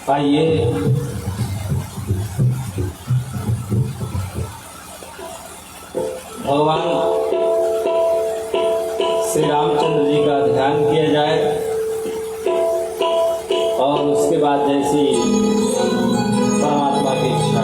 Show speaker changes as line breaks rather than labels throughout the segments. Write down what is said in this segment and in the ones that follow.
आइए भगवान श्री रामचंद्र जी का ध्यान किया जाए और उसके बाद जैसी परमात्मा की इच्छा।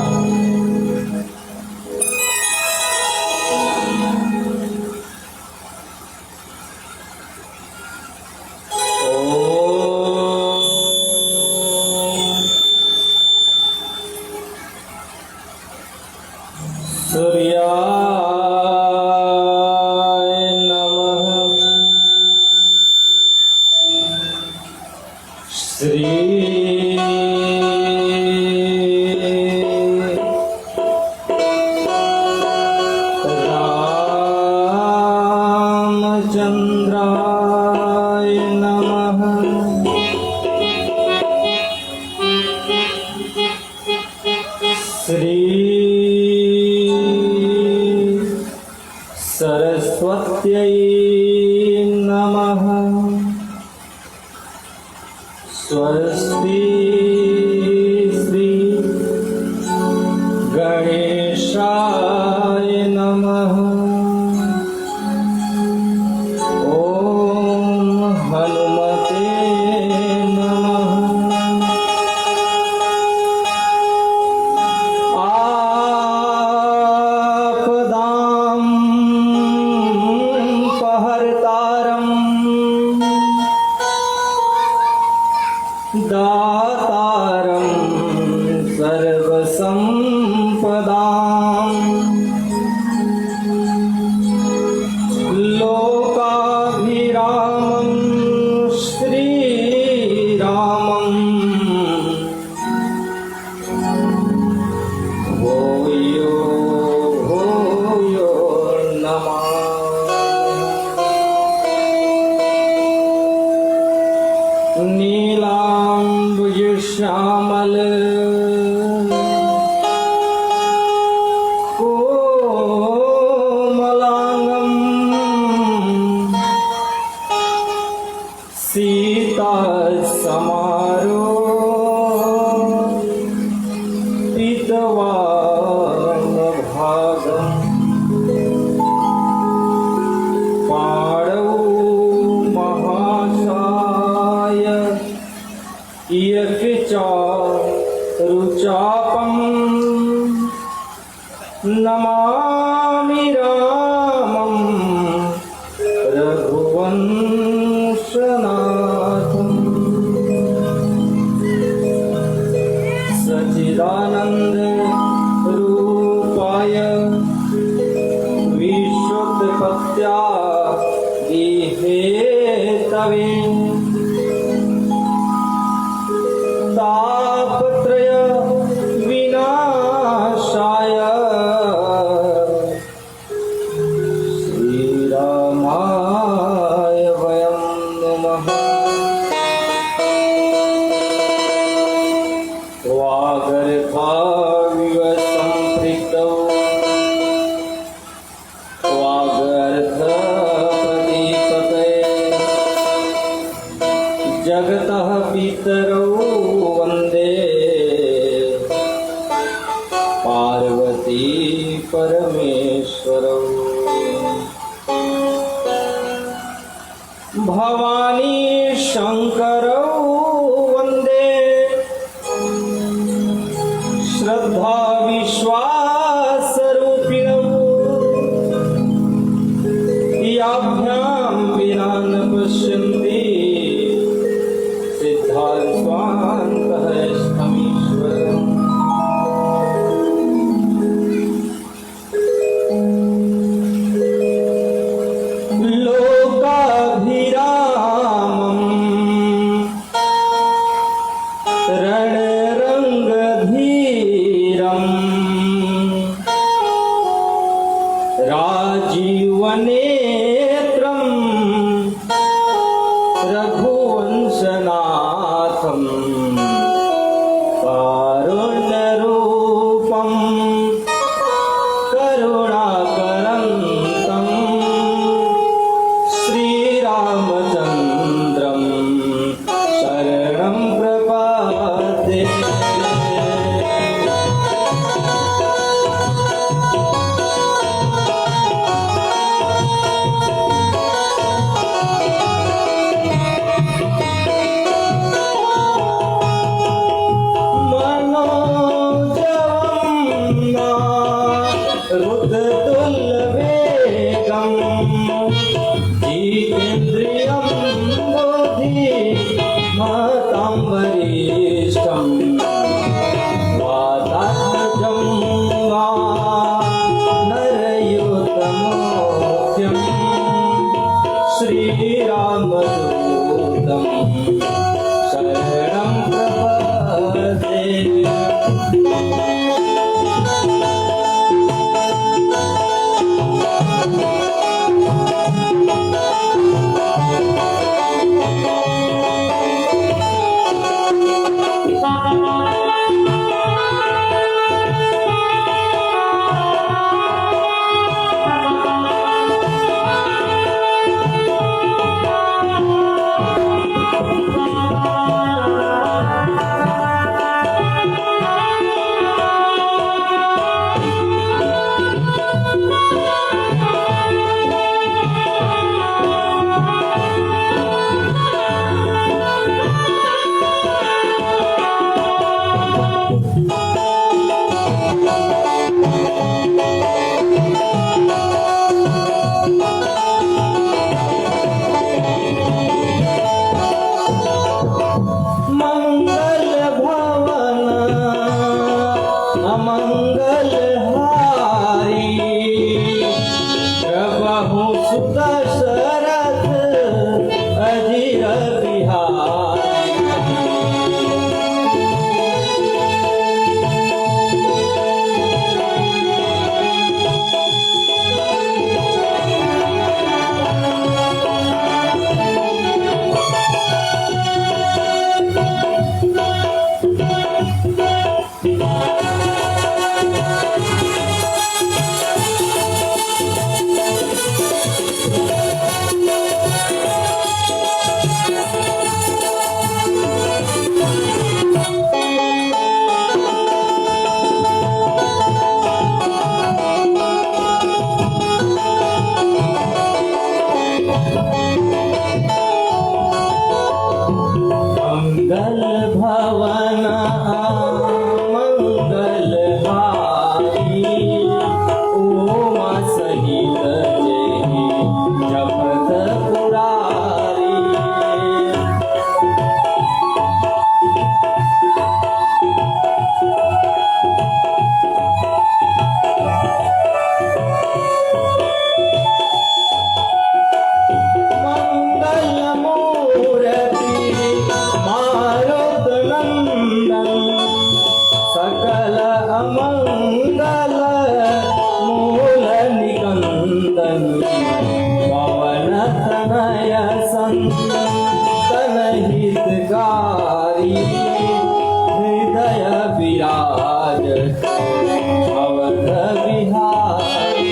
सरस्वत्यै नमः। स्वस्ति श्री गणेशाय नमः। ओम हनुमते नमः। आपदां दातारं सर्वसंपदां लोकाभिरामं श्रीरामं भूयो भूयो नमामि। नीलाम्बुजश्यामल कोमलांगं सीता समारोपितवान् भागम् पाणौ महासाय रुचापं नमामि रामं रघुवंशनाथं। सच्चिदानन्द रूपाय विश्वोत्पत्त्यादि हेतवे तापत्रय विनाशाय श्रीरामाय वयं नमः। वागर्धाविव सम्पृक्तौ वागर्धप्रतिपतये जगतः पितरौ वन्दे पार्वती परमेश्वरौ। भवानी शंकरौ वन्दे श्रद्धा विश्वासरूपिणौ। याभ्यां विना न पश्यन्ति सिद्धार्थान्तः स्थमीश्वरम्। लोकाभिरामं रणरङ्गधीरं राजीवनेत्रं रघुवंशनाथं कारुण्यरूपं करुणाकरं तं जितेन्द्रियं बुद्धिमतां वरिष्ठं वातात्मजं वा नरयुतमोक्त्यं श्रीरामदूतं शरणं प्रपद्ये। तनहितकारी हृदय विराज अवध विहारी।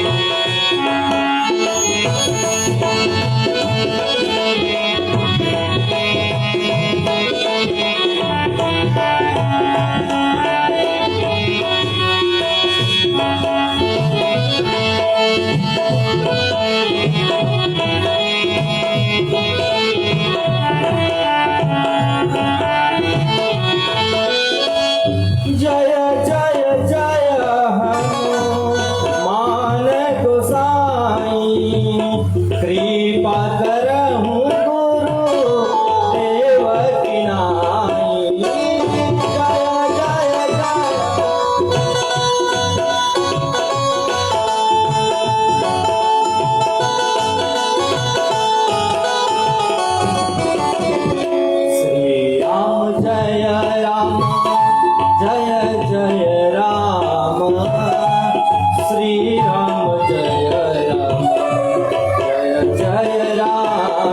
जय जय जय हनुमान गोसाई, कृपा करहु गुरु देव की नाई। जय जय जय श्री राम जय राम जय जय राम, श्री राम जय राम जय जय राम।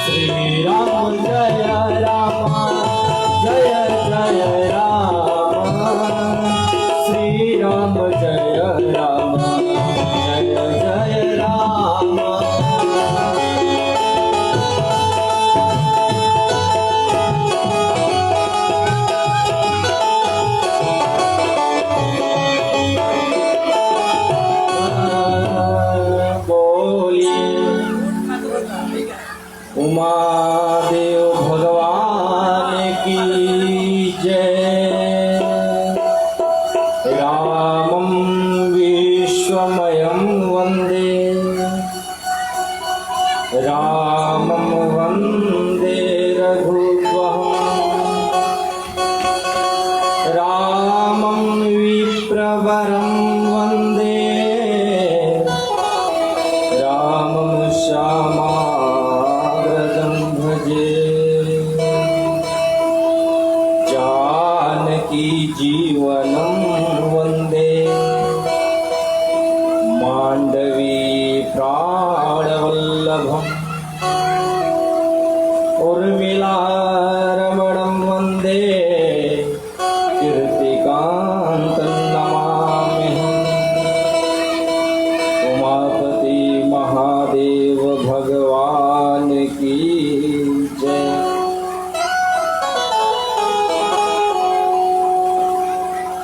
श्री राम जय राम जय जय राम, श्री राम जय राम जय जय राम। बोलिए उमा महादेव भगवान की जय। रामं विश्वमयं वन्दे, रामं वन्दे रघुत्वम्, रामं विप्रवरं वन्दे, रामं श्यामाग्रजं भजे। जानकी जीवनं वन्दे, माण्डवी प्राणवल्लभम्, उर्मिलारमणं वन्दे, कीर्तिकान्तं नमाम्यहम्। उमापति महादेव भगवान की जय।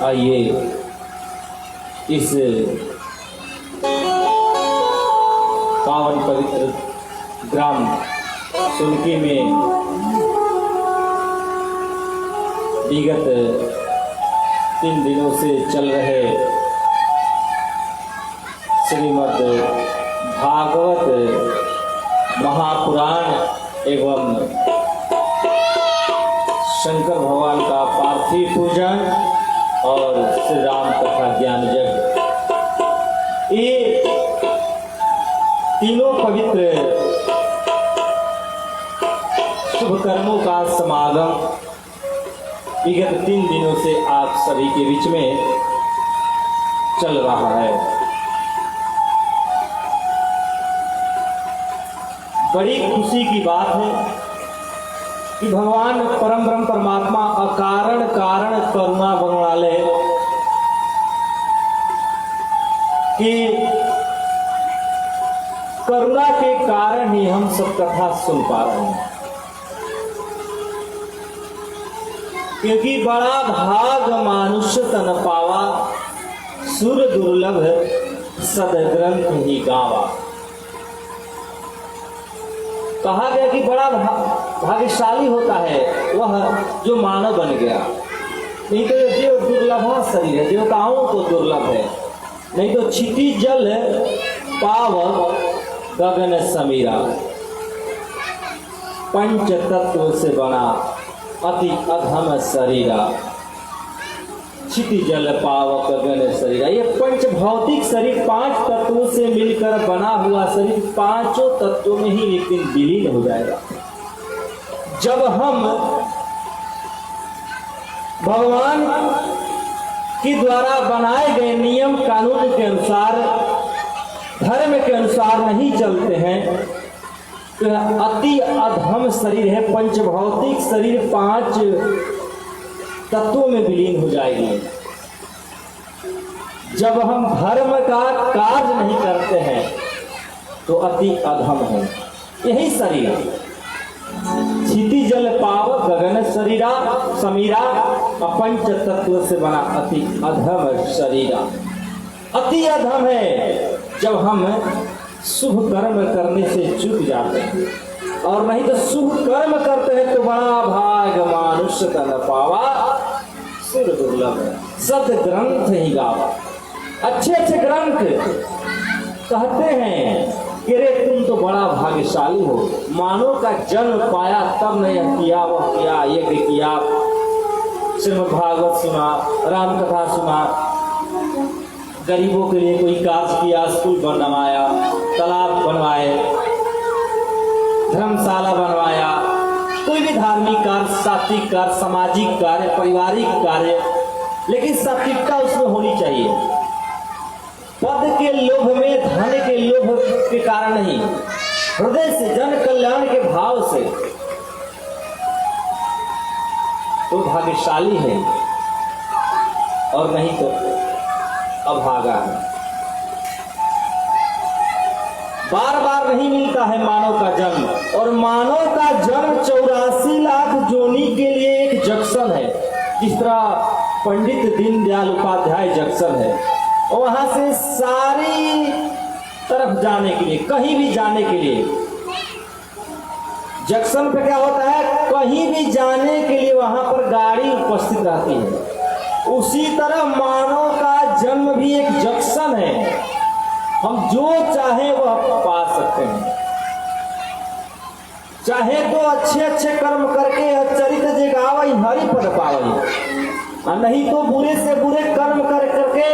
आइए इस पावन पवित्र ग्राम सुनकी में विगत 3 दिनों से चल रहे श्रीमद् भागवत महापुराण एवं शंकर भगवान का पार्थिव पूजन और श्री राम कथा ज्ञान यज्ञ, ये तीनों पवित्र शुभ कर्मों का समागम विगत 3 दिनों से आप सभी के बीच में चल रहा है। बड़ी खुशी की बात है कि भगवान परम ब्रह्म परमात्मा अकारण कारण करुणा बनवाले कि करुणा के कारण ही हम सब कथा सुन पा रहे हैं, क्योंकि बड़ा भाग मानुष्य तन पावा, सुर दुर्लभ सदग्रंथ ही गावा। कहा गया कि बड़ा भाग्यशाली होता है वह जो मानव बन गया, नहीं तो जो दुर्लभ शरीर है, देवताओं को दुर्लभ है, नहीं तो क्षिति जल पावक गगन समीरा, पंच तत्व से बना अति अधम शरीरा। क्षिति जल पावक गगन शरीरा, ये पंच भौतिक शरीर 5 तत्वों से मिलकर बना हुआ शरीर 5 तत्वों में ही एक दिन विलीन हो जाएगा। जब हम भगवान के द्वारा बनाए गए नियम कानून के अनुसार, धर्म के अनुसार नहीं चलते हैं, तो अति अधम शरीर है, पंच भौतिक शरीर 5 तत्वों में विलीन हो जाएगी। जब हम धर्म का कार्य नहीं करते हैं तो अति अधम है। यही शरीर क्षिति जल पावक गगन शरीरा समीरा, पंच तत्व से बना अति अधम शरीरा। अति अधम है जब हम शुभ कर्म करने से चूक जाते हैं, और नहीं तो शुभ कर्म करते हैं तो बड़ा भाग मानुष्य तन पावा, सुर दुर्लभ सद ग्रंथ ही गावा। अच्छे अच्छे ग्रंथ कहते हैं कि रे तुम तो बड़ा भाग्यशाली हो, मानव का जन्म पाया तब ने यह किया वह किया, यज्ञ किया, श्रीमद् भागवत सुना, राम कथा सुना, गरीबों के लिए कोई कार्य किया, स्कूल बनवाया, तालाब बनवाए, धर्मशाला बनवाया, कोई भी धार्मिक कार्य, सात्विक कार्य, सामाजिक कार्य, पारिवारिक कार्य, लेकिन सात्विकता उसमें होनी चाहिए। पद के लोभ में, धन के लोभ के कारण नहीं, हृदय से, जन कल्याण के भाव से तो भाग्यशाली है, और नहीं तो अभागा है। बार बार नहीं मिलता है मानव का जन्म, और मानव का जन्म 84 लाख जोनी के लिए एक जंक्शन है। जिस तरह पंडित दीनदयाल उपाध्याय जंक्शन है, और वहां से सारी तरफ जाने के लिए, कहीं भी जाने के लिए जंक्शन पे क्या होता है, कहीं भी जाने के लिए वहां पर गाड़ी उपस्थित रहती है। उसी तरह मानव का जन्म भी एक जंक्शन है, हम जो चाहे वह पा सकते हैं। चाहे तो अच्छे अच्छे कर्म करके चरित्र जगावई हरि पद पावई, और नहीं तो बुरे से बुरे कर्म कर करके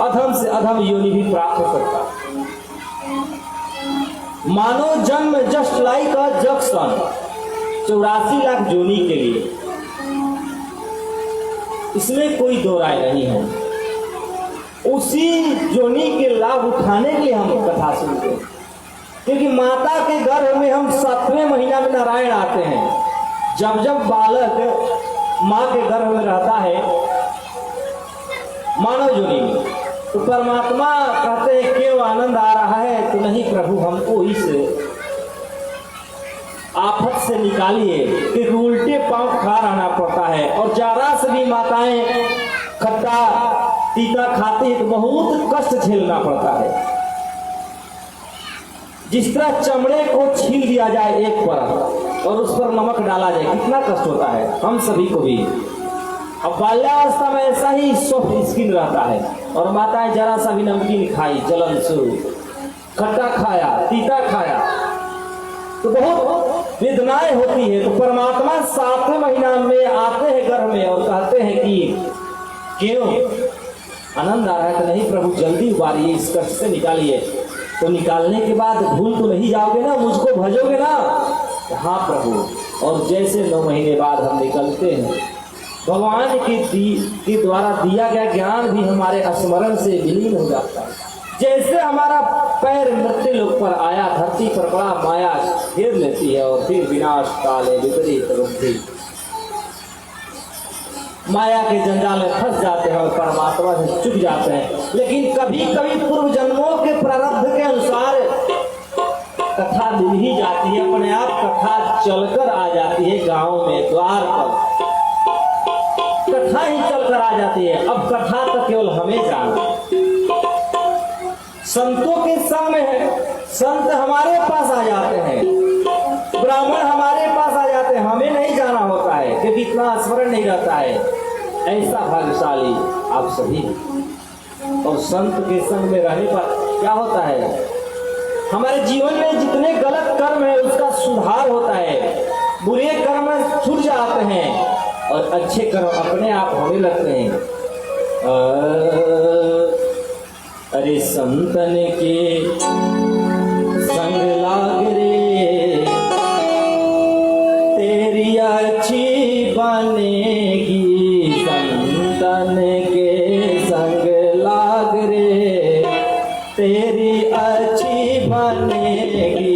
अधम से अधम योनि भी प्राप्त हो सकता है। मानव जन्म जस्ट लाइक अ जंक्शन, 84 लाख योनि के लिए, इसमें कोई दो राय नहीं है। उसी योनि के लाभ उठाने के लिए हम कथा सुनते हैं, क्योंकि माता के गर्भ में हम 7वें महीना में नारायण आते हैं। जब जब बालक माँ के गर्भ में रहता है मानव योनि में, तो परमात्मा कहते हैं क्यों आनंद आ रहा है, तो नहीं प्रभु हमको इस आफत से निकालिए कि उल्टे पांव खा रहना पड़ता है। और जरा से भी माताएं खट्टा तीता खाती है तो बहुत कष्ट झेलना पड़ता है। जिस तरह चमड़े को छील दिया जाए एक परत और उस पर नमक डाला जाए, कितना कष्ट होता है हम सभी को भी। अब बाल्यावस्था में ऐसा ही सॉफ्ट स्किन रहता है, और माताएं जरा सा भी नमकीन खाई, जलन शुरू, खट्टा खाया, तीता खाया, तो बहुत वेदनाएं होती है। तो परमात्मा 7वें महीना में आते हैं गर्भ में और कहते हैं कि क्यों आनंद आ रहा है, तो नहीं प्रभु जल्दी उबारिए, इस कष्ट से निकालिए। तो निकालने के बाद भूल तो नहीं जाओगे ना, मुझको भजोगे ना? हाँ प्रभु। और जैसे 9 महीने बाद हम निकलते हैं, भगवान के द्वारा दिया गया ज्ञान भी हमारे स्मरण से विलीन हो जाता है। जैसे हमारा पैर मृत्यु लोक पर आया, धरती पर बड़ा माया घेर लेती है और फिर विनाश काले विपरीत बुद्धि, माया के जंजाल में फंस जाते हैं और परमात्मा से चुक जाते हैं। लेकिन कभी कभी पूर्व जन्मों के प्रारब्ध के अनुसार कथा मिल ही जाती है, अपने आप कथा चलकर आ जाती है। गांव में द्वार पर कथा ही चलकर आ जाती है। अब कथा तो केवल हमें जाना, संतों के संग में है, संत हमारे पास आ जाते हैं, ब्राह्मण हमारे पास आ जाते हैं, हमें नहीं जाना होता है क्योंकि इतना स्मरण नहीं रहता है। ऐसा भाग्यशाली आप सभी। और संत के संग में रहने पर क्या होता है, हमारे जीवन में जितने गलत कर्म है उसका सुधार होता है, बुरे कर्म छूट जाते हैं और अच्छे कर्म अपने आप होने लगते हैं। अरे संतन के संग लाग रे, तेरी अच्छी बनेगी, संतन के संग लाग रे, तेरी अच्छी बनेगी।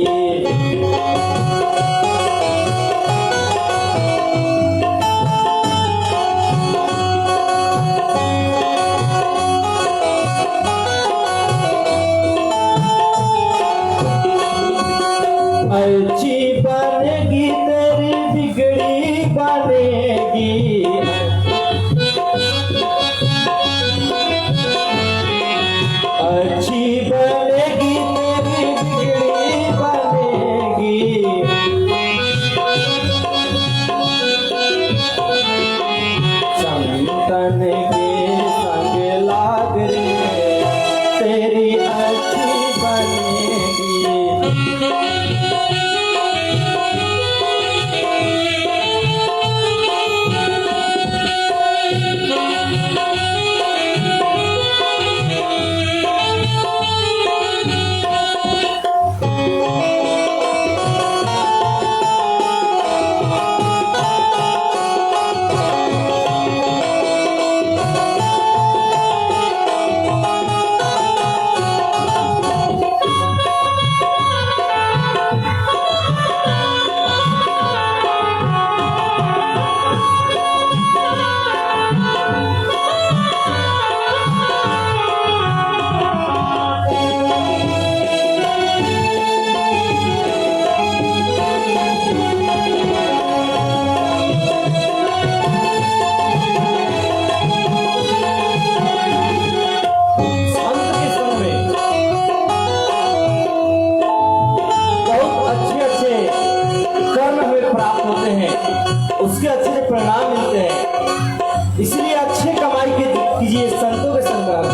उसके अच्छे से परिणाम मिलते हैं। इसलिए अच्छे कमाई के कीजिए, संतों के संग करें।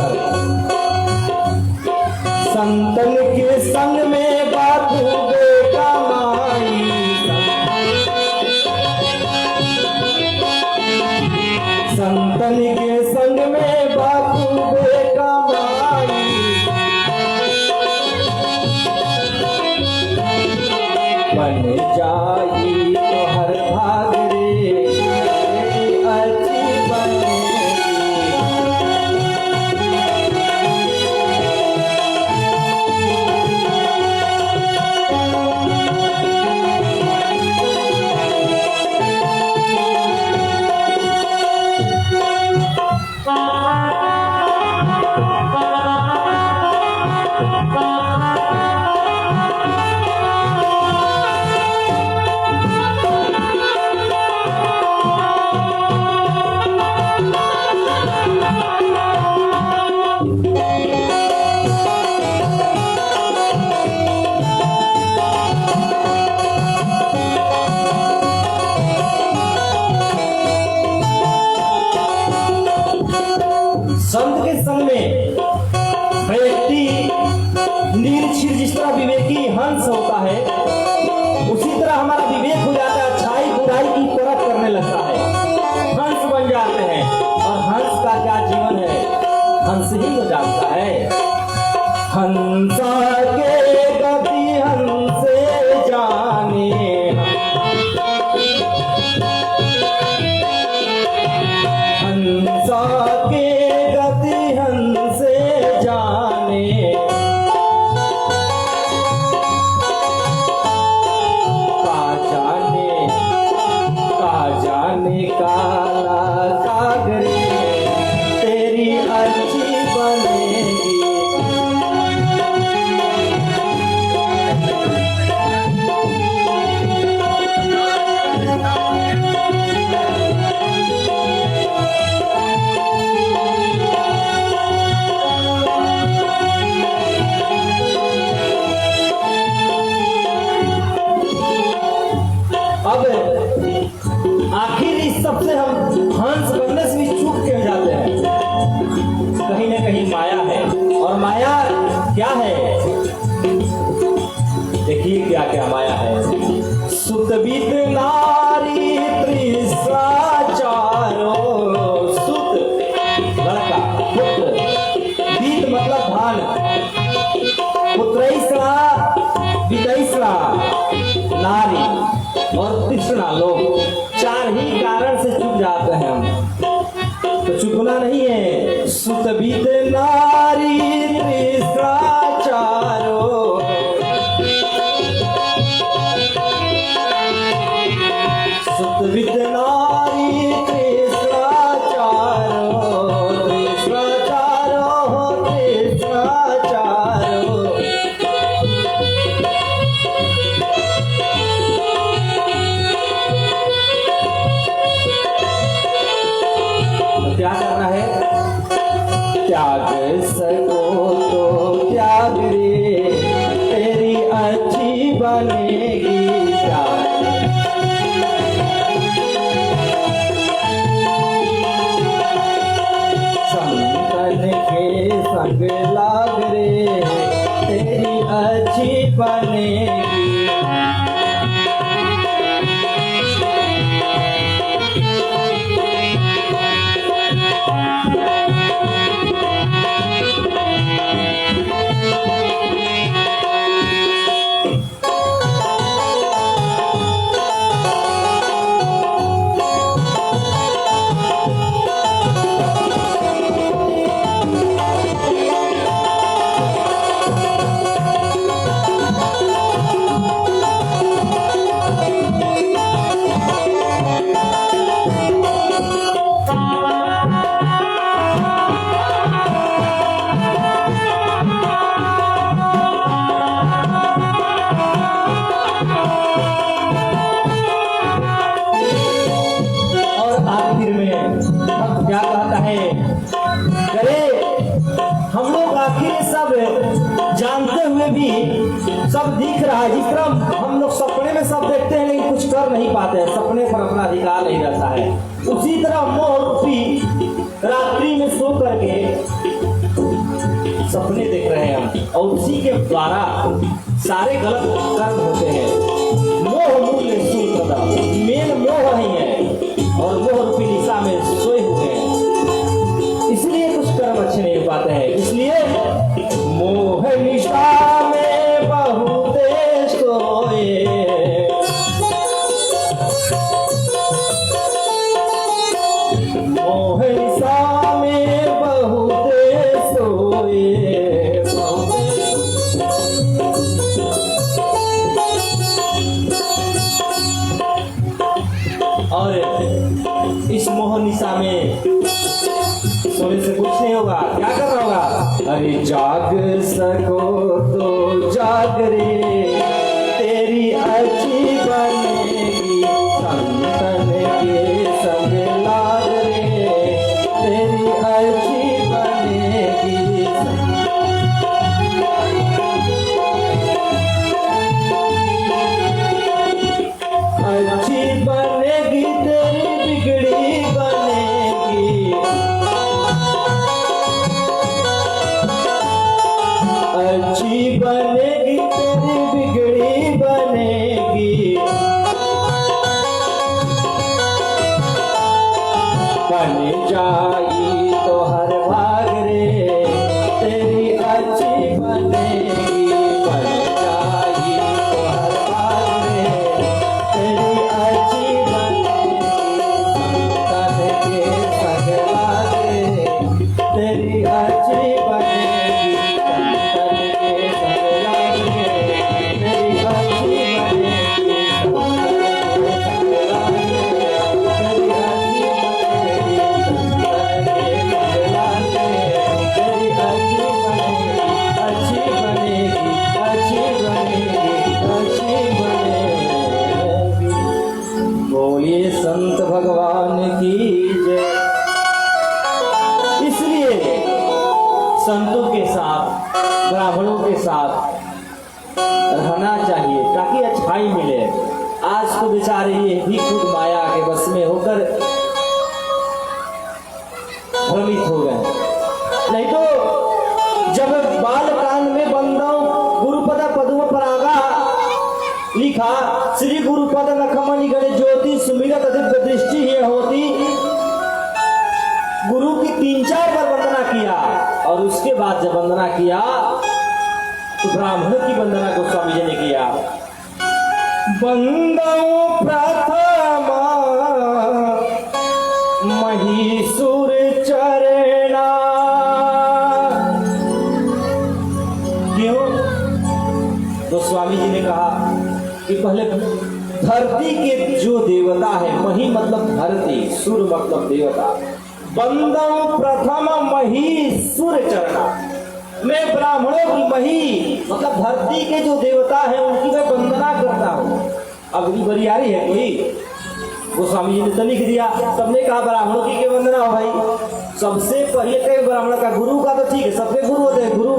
संतन के संग में बापू बेकमाई, संतन के संग में बापू बेकमाई, बन जाई तो हर भाग रे अच्छी बनेगी। संत के संग में व्यक्ति निरक्षर, जिस तरह विवेकी हंस होता है उसी तरह हमारा विवेक हो जाता है, अच्छाई बुराई की परख करने लगता है, हंस बन जाते हैं। और हंस का क्या जीवन है, हंस ही तो जानता है। हंसा के गति हंसे जाने, हंसा के काला कागरे तेरी अच्छी बनेगी। अब आखिर इस सबसे हम हंस बनने से भी चूक के जाते हैं। कहीं ना कहीं माया है, और माया क्या है, देखिए क्या क्या माया है। सुतबित नारी त्रिसाचारो, सुत लड़का, पुत्र, बीत मतलब धान, पुत्रैसरा विदैसरा नारी और तृष्णा, लोग चार ही कारण से चुप जाते हैं हम, तो चुपना नहीं है। सुतबित नारी त्रिसाचारो, सुतबित नारी त्रिसाचारो, त्रिसाचारो, त्रिसाचारो। क्या करना है, त्याग सको तो त्याग रे तेरी अच्छी बनेगी। संतन के संग लाग रे तेरी अच्छी बनेगी। जानते हुए भी सब दिख रहा है। जिस तरह हम लोग सपने में सब देखते हैं लेकिन कुछ अवसर नहीं पाते हैं, सपने पर अपना अधिकार नहीं रहता है। उसी तरह मोह रूपी रात्रि में सो करके सपने देख रहे हैं हम, और उसी के द्वारा सारे गलत कर्म होते हैं। मोह मूल्य सूत्रदा, मेन मोह ही है और मोह रूपी निशा में सोए हुए हैं, इसलिए कुछ कर्म अच्छे नहीं हो पाते हैं। इसलिए मोह निशा में बहुत सोए, मोह निशा में बहुत सोए, और इस मोह निशा में सोने से कुछ नहीं होगा। क्या करना होगा? अरे जाग सको तो जाग रे, तेरी अच्छी बनेगी संतन के संग लाग रे, तेरी अच्छी बनेगी, अच्छी बनेगी तेरी बिगड़ी बनेगी, अच्छी बनेगी तेरी बिगड़ी बनेगी, बन जाई तो हर भाग रे, तेरी अच्छी बनेगी, बन जाई तो हर भाग रे, तेरी अच्छी बनेगी, संतन के संग लाग रे, तेरी अच्छी बनेगी, संतन के संग लाग रे, तेरी अच्छी बनेगी, संतन के संग लाग रे, तेरी अच्छी बनेगी, संतन के संग लाग रे, तेरी अच्छी बनेगी, अच्छी बनेगी, अच्छी बनेगी, अच्छी बनेगी। बोलिए संत भगवान की जय। इसलिए संतों के साथ, ब्राह्मणों के साथ रहना चाहिए ताकि अच्छाई मिले। आज तो बेचारे ये भी खुद माया के बस में होकर भ्रमित हो गए। नहीं तो जब बाल कांड में बंदों गुरुपद पद्म परागा लिखा, श्री गुरुपद नखमणि गण ज्योति सुमिरत दिव्य दृष्टि ये होती, गुरु की 3-4 बार वंदना किया और उसके बाद जब वंदना किया तो ब्राह्मणों की वंदना गोस्वामी जी ने किया। वंदौ प्रथमा महीसुर चरणा, क्यों? गोस्वामी जी ने कहा कि पहले धरती के जो देवता है, मही मतलब धरती, सुर मतलब देवता, वंदौ प्रथम महीसुर चरणा, मैं ब्राह्मणों की मही मतलब धरती के जो देवता हैं उनकी मैं वंदना करता हूँ। अगली बरियारी है कोई? गोस्वामी जी ने तो लिख दिया, सबने कहा ब्राह्मणों की क्या वंदना हो भाई? सबसे पहले कहे ब्राह्मण का, गुरु का तो ठीक है, सबके गुरु होते हैं। गुरु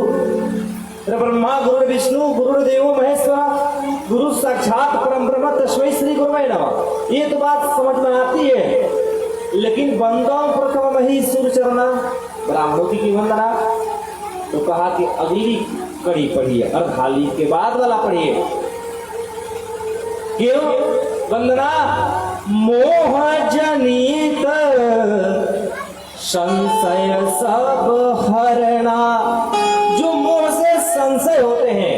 ब्रह्मा गुरु विष्णु गुरु देवो महेश्वरा, गुरु साक्षात परम ब्रह्म तस्मै श्री गुरुवे नमः, ये तो बात समझ में आती है। लेकिन वंदौ प्रथम महीसुर चरणा, ब्राह्मणों की वंदना, तो कहा कि अगली कड़ी पढ़िए, अर्धाली के बाद वाला पढ़िए। क्यों वंदना? मोह जनित संशय सब हरणा, जो मोह से संशय होते हैं,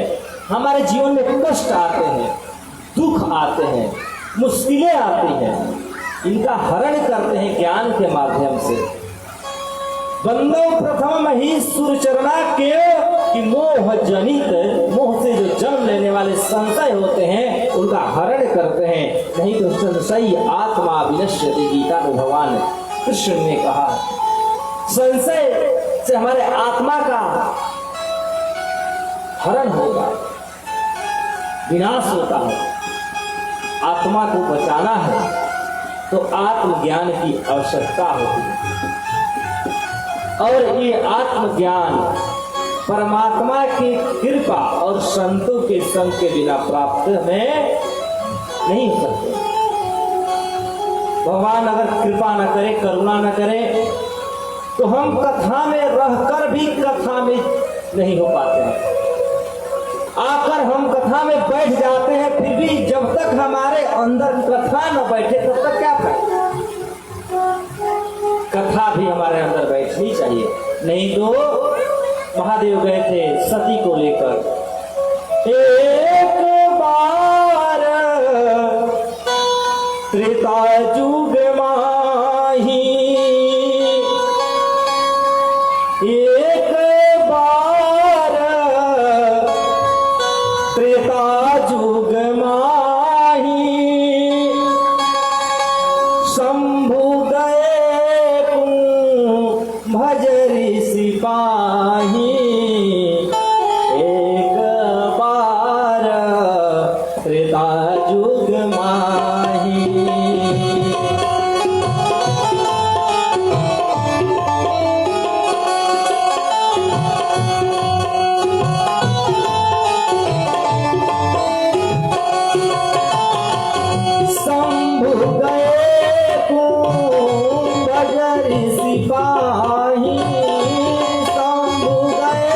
हमारे जीवन में कष्ट आते हैं, दुख आते हैं, मुश्किलें आती हैं, इनका हरण करते हैं ज्ञान के माध्यम से। वंदौ प्रथम महीसुर चरणा, क्यों कि मोह जनित, मोह से जो जन्म लेने वाले संशय होते हैं उनका हरण करते हैं। नहीं तो संशय आत्मा विनश्यति, गीता में भगवान कृष्ण ने कहा, संशय से हमारे आत्मा का हरण होगा, विनाश होता है। आत्मा को बचाना है तो आत्मज्ञान की आवश्यकता होती है, और ये आत्मज्ञान परमात्मा की कृपा और संतों के संग के बिना प्राप्त में नहीं हो सकते। भगवान अगर कृपा न करे, करुणा न करे, तो हम कथा में रहकर भी कथा में नहीं हो पाते हैं। आकर हम कथा में बैठ जाते हैं, फिर भी जब तक हमारे अंदर कथा न बैठे तब तक क्या करें? कथा भी हमारे अंदर बैठनी चाहिए। नहीं तो महादेव गए थे सती को लेकर, एक बार त्रेता युग माही, एक बार त्रेता युग माही, शंभु गए कुंभज ऋषि पाही, एक बार त्रेता युग माही। शंभु गए कुंभज ऋषि पाही, शंभु गए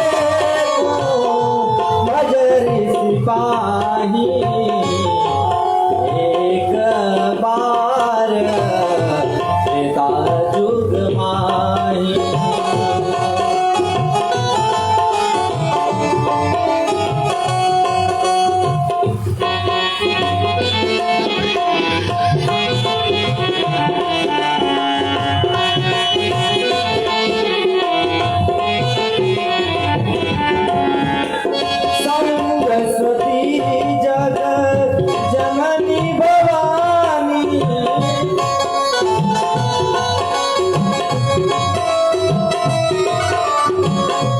कुंभज ऋषि पाही, एक बार त्रेता युग माही। सरस्वती जग जननी भवानी,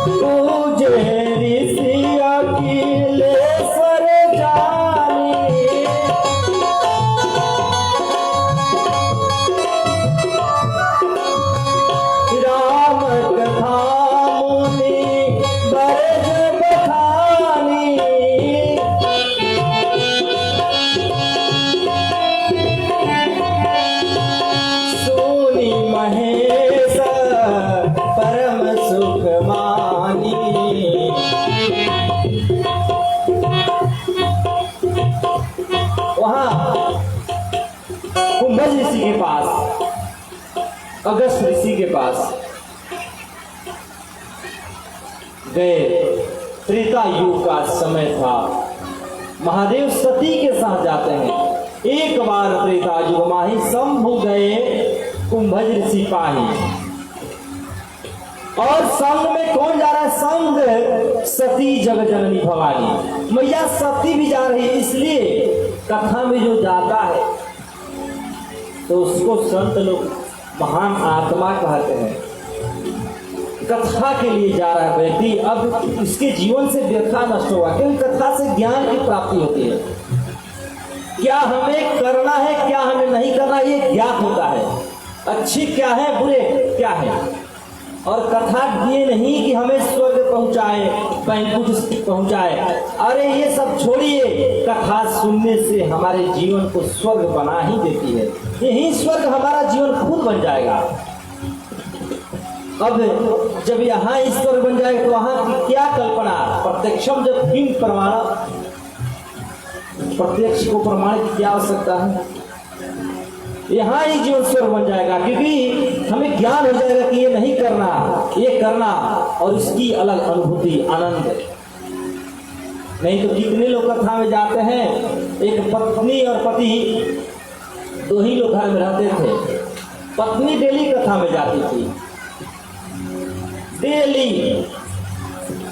पूजे ऋषि अखिलेश्वर जानी, राम कथा मुनि बरज बखानी, सोनी महेश परम सुख मानी। वहां कुंभज ऋषि के पास, अगस्त ऋषि के पास गए। त्रेता युग का समय था। महादेव सती के साथ जाते हैं। एक बार त्रेता युग माही, शंभु गए कुंभज ऋषि पाही। और संग में कौन जा रहा है? संग सती जग जननी भवानी, मैया सती भी जा रही है। इसलिए कथा में जो जाता है तो उसको संत लोग महान आत्मा कहते हैं। कथा के लिए जा रहा है व्यक्ति, अब इसके जीवन से व्यथा नष्ट होगा, क्योंकि कथा से ज्ञान की प्राप्ति होती है। क्या हमें करना है, क्या हमें नहीं करना, ये ज्ञात होता है। अच्छी क्या है, बुरे क्या है। और कथा ये नहीं कि हमें स्वर्ग पहुंचाए, वैकुंठ पहुंचाए। अरे ये सब छोड़िए, कथा सुनने से हमारे जीवन को स्वर्ग बना ही देती है। यही स्वर्ग हमारा जीवन खुद बन जाएगा। अब जब यहाँ ईश्वर बन जाएगा तो वहां की क्या कल्पना। प्रत्यक्षम जब किम प्रमाण, प्रत्यक्ष को प्रमाण की क्या आवश्यकता है। यहाँ ही जीवन स्वर्ग बन जाएगा, क्योंकि हमें ज्ञान हो जाएगा कि ये नहीं करना, ये करना, और इसकी अलग अनुभूति, आनंद। नहीं तो कितने लोग कथा में जाते हैं, एक पत्नी और पति दो ही लोग घर में रहते थे। पत्नी डेली कथा में जाती थी, डेली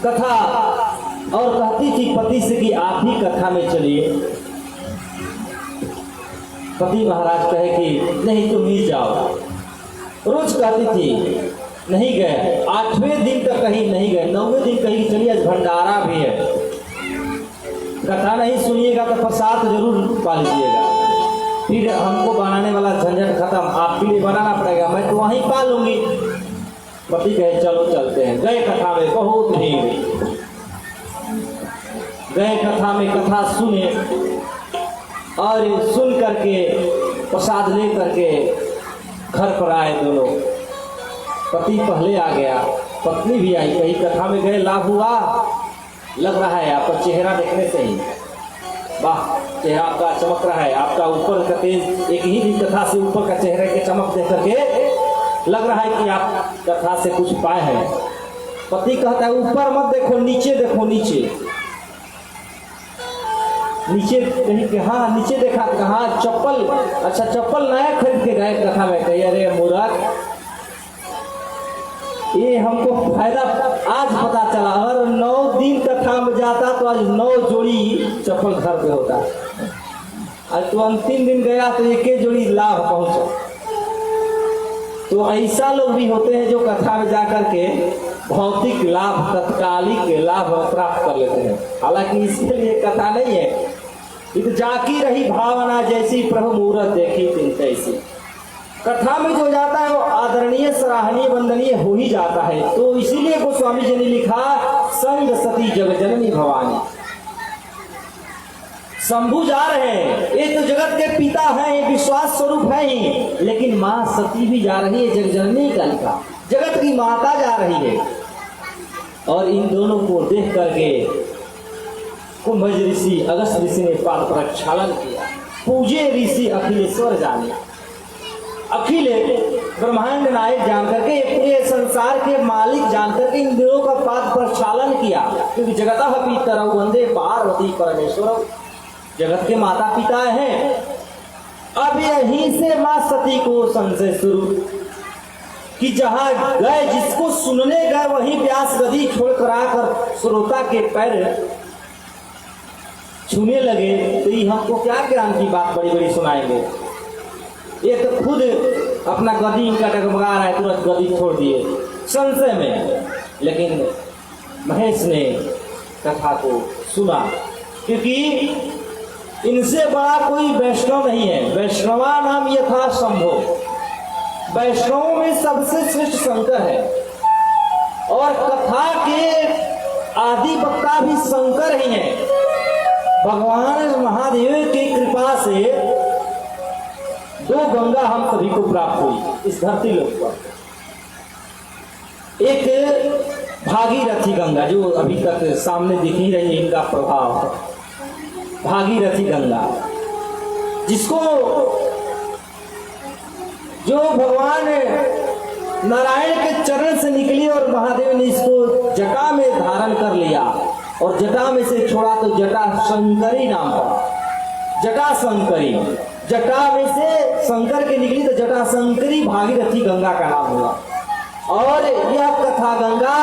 कथा, और कहती थी पति से कि आप ही कथा में चलिए। पति महाराज कहे कि नहीं तुम ही जाओ। रोज कहती थी, नहीं गए। 8वें दिन तक कहीं नहीं गए, 9वें दिन कहीं चलिए आज भंडारा भी है, कथा नहीं सुनिएगा तो प्रसाद जरूर पा लीजिएगा। फिर हमको बनाने वाला झंझट खत्म, आपके लिए बनाना पड़ेगा, मैं तो वहीं पा लूंगी। पति कहे चलो चलते हैं। गए कथा में, बहुत भीड़। गए कथा में, कथा सुने, और सुन करके प्रसाद ले करके घर पर आए दोनों। पति पहले आ गया, पत्नी भी आई। कहीं कथा में गए, लाभ हुआ? लग रहा है आपका चेहरा देखने से ही, वाह चेहरा आपका चमक रहा है, आपका ऊपर का तेज, एक ही दिन कथा से ऊपर का चेहरे के चमक देख करके लग रहा है कि आप कथा से कुछ पाए हैं। पति कहता है ऊपर मत देखो, नीचे देखो, नीचे नीचे कहीं के, हाँ नीचे देखा, कहा चप्पल, अच्छा चप्पल नया खरीद के गए कथा में। कही अरे मूर्ख, ये हमको फायदा आज पता चला। अगर 9 दिन कथा में जाता तो आज 9 जोड़ी चप्पल घर पे होता। आज तो अंतिम दिन गया तो एक जोड़ी लाभ पहुंचा। तो ऐसा लोग भी होते हैं जो कथा में जाकर के भौतिक लाभ, तत्कालिक लाभ प्राप्त कर लेते हैं। हालांकि इसके लिए कथा नहीं है, ये तो जाकी रही भावना जैसी, प्रभु मूरत देखी तिन तैसी। कथा में जो जाता है वो आदरणीय, सराहनीय, वंदनीय हो ही जाता है। तो इसीलिए गोस्वामी जी ने लिखा संग सती जग जननी भवानी। शंभु जा रहे हैं, ये तो जगत के पिता हैं, ये विश्वास स्वरूप है ही, लेकिन माँ सती भी जा रही है, जग जननी का लिखा, जगत की माता जा रही है। और इन दोनों को देख करके कुंभज ऋषि, अगस्त ऋषि ने पाद प्रक्षालन किया। पूजे ऋषि अखिलेश्वर जाने, अखिल ब्रह्मांड नायक जान करके, पूरे संसार के मालिक जान करके इन दोनों का पाद प्रक्षालन किया। क्योंकि जगतः पितरौ वंदे पार्वती परमेश्वर, जगत के माता पिता हैं। अब यहीं से मां सती को संशय शुरू कि जहां गए, जिसको सुनने गए वहीं व्यास गदी छोड़कर आकर श्रोता के पैर छूने लगे। तो ये हमको क्या ज्ञान की बात बड़ी बड़ी सुनाएंगे। ये तो खुद अपना गदी इनका डगमगा रहा है, तुरंत गदी छोड़ दिए संशय में। लेकिन महेश ने कथा को सुना, क्योंकि इनसे बड़ा कोई वैष्णव नहीं है। वैष्णवा नाम यथा शंभो, वैष्णवों में सबसे श्रेष्ठ शंकर है। और कथा के आदि वक्ता भी शंकर ही हैं। भगवान महादेव की कृपा से 2 गंगा हम सभी को प्राप्त हुई इस धरती लोक पर। एक भागीरथी गंगा जो अभी तक सामने दिख ही रही है, इनका प्रभाव, भागीरथी गंगा, जिसको जो भगवान नारायण के चरण से निकली और महादेव ने इसको जटा में धारण कर लिया और जटा में से छोड़ा तो जटा शंकरी नाम पड़ा। जटा शंकरी, जटा में से शंकर के निकली तो जटा शंकरी भागीरथी गंगा का नाम हुआ। और यह कथा गंगा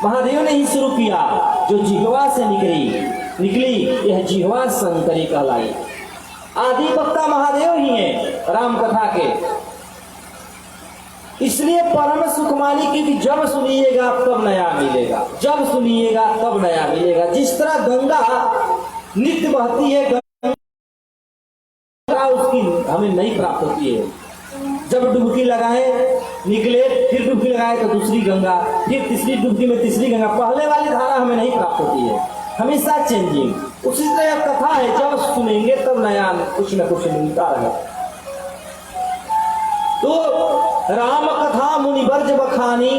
महादेव ने ही शुरू किया, जो जिह्वा से निकली यह जिह्वा शंकरी कहलाई। आदि वक्ता महादेव ही हैं राम कथा के, इसलिए परम सुखमानी, क्योंकि जब सुनिएगा तब नया मिलेगा, जब सुनिएगा तब नया मिलेगा। जिस तरह गंगा नित्य बहती है, गंगा उसकी हमें नहीं प्राप्त होती है। जब डुबकी लगाए निकले, फिर डुबकी लगाए तो दूसरी गंगा, फिर तीसरी डुबकी में तीसरी गंगा, पहले वाली धारा हमें नहीं प्राप्त होती है, हमेशा चेंजिंग। उसी तरह कथा है, जब सुनेंगे तब नया कुछ न कुछ मिलता रहे। तो राम कथा मुनि वर्ज बखानी,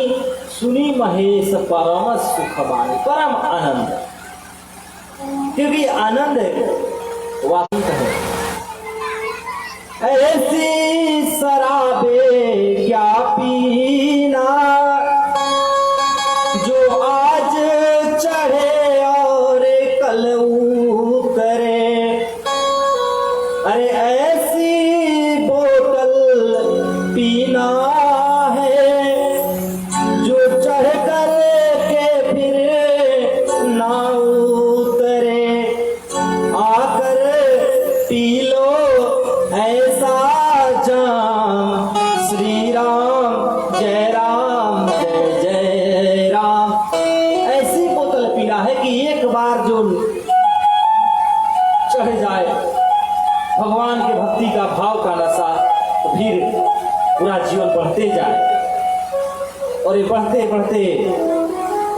सुनी महेश परम सुखमानी। परम आनंद, क्योंकि आनंद वास्तविक है। ऐसी शराबे क्या पीना जो आज चढ़े और कल उतरे। अरे ऐसी बोतल पीना है जो चढ़ कर के फिर ना उतरे। आकर पी लो ऐसा जाम, श्री राम जय राम जय जय राम। ऐसी बोतल पीना है कि एक बार जो चढ़ जाए भगवान के भक्ति का भाव का नशा, तो फिर पूरा जीवन बढ़ते जाए। और ये बढ़ते बढ़ते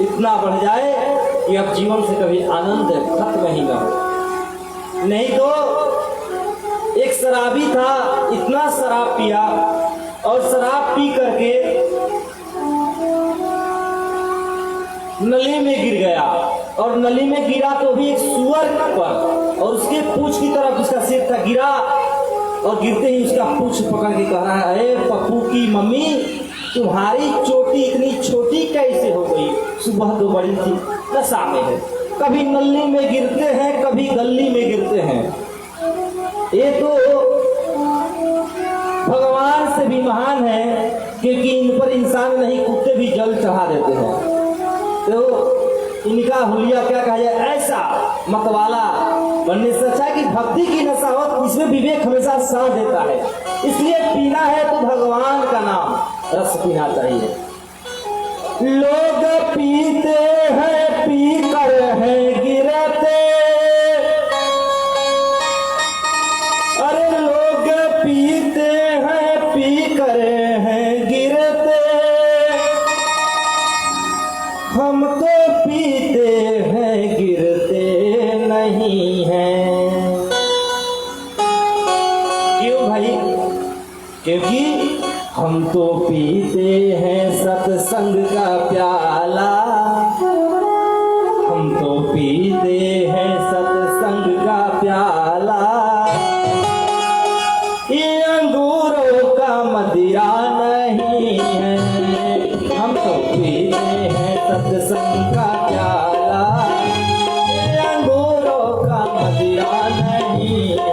इतना बढ़ जाए कि अब जीवन से कभी आनंद खत्म ही ना हो। नहीं तो एक शराबी था, इतना शराब पिया और शराब पी करके नली में गिर गया और नली में गिरा तो भी एक सुअर पर और उसके पूंछ की तरफ उसका सिर था, गिरा और गिरते ही उसका पूंछ पकड़ के कह रहा है, अरे पप्पू की मम्मी तुम्हारी चोटी इतनी छोटी कैसे हो गई? सुबह तो बड़ी थी, नशा में है। कभी नली में गिरते हैं, कभी गली में गिरते हैं। ये तो भगवान से भी महान है, क्योंकि इन पर इंसान नहीं, कुत्ते भी जल चढ़ा देते हैं। तो इनका हुलिया क्या कहा जाए, ऐसा मतवाला बनने से अच्छा है कि भक्ति की नशा हो, इसमें विवेक हमेशा साथ देता है। इसलिए पीना है तो भगवान का नाम रस पीना चाहिए। लोग पीते हैं, पी कर हैं गिरते, अरे लोग पीते हैं, पी कर हैं गिरते, हम तो पीते हैं गिरते नहीं हैं। क्यों भाई? क्योंकि हम तो पीते हैं सत्संग का प्याला, हम तो पीते हैं सत्संग का प्याला, ये अंगूरों का मदिरा नहीं है। हम तो पीते हैं सत्संग का प्याला, ये अंगूरों का मदिरा नहीं है।